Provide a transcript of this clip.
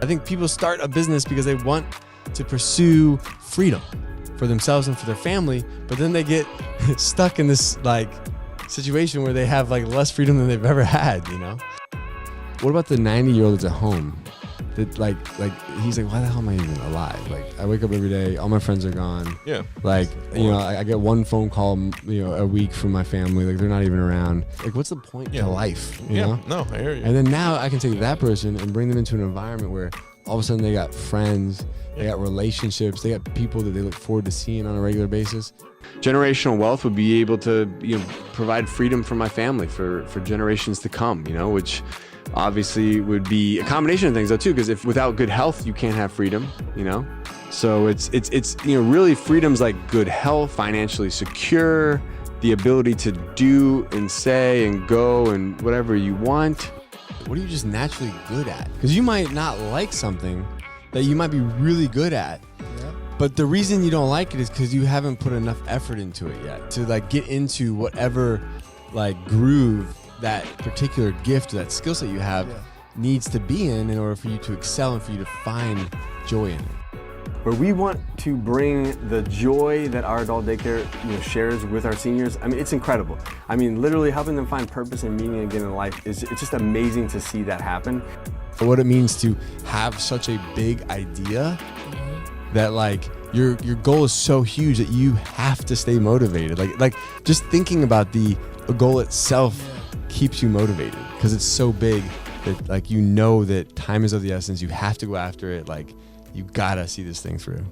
I think people start a business because they want to pursue freedom for themselves and for their family, but then they get stuck in this like situation where they have like less freedom than they've ever had, you know? What about the 90-year-old that's at home? That like he's like, why the hell am I even alive? Like, I wake up every day, all my friends are gone. Yeah. Like, you know, I get one phone call, you know, a week from my family. Like, they're not even around. Like, what's the point to life? You know? No, I hear you. And then now I can take that person and bring them into an environment where all of a sudden they got friends, they got relationships, they got people that they look forward to seeing on a regular basis. Generational wealth would be able to, you know, provide freedom for my family for generations to come, you know, which obviously would be a combination of things though too, because if without good health you can't have freedom, you know. So it's you know, really freedom's like good health, financially secure, the ability to do and say and go and whatever you want. What are you just naturally good at? Because you might not like something that you might be really good at, but the reason you don't like it is because you haven't put enough effort into it yet to like get into whatever like groove that particular gift or that skill set you have needs to be in order for you to excel and for you to find joy in it. Where we want to bring the joy that our adult daycare shares with our seniors. I mean, it's incredible. I mean, literally helping them find purpose and meaning again in life it's just amazing to see that happen. What it means to have such a big idea that like your goal is so huge that you have to stay motivated. Like just thinking about the goal itself keeps you motivated because it's so big that like you know that time is of the essence. You have to go after it. Like you gotta see this thing through.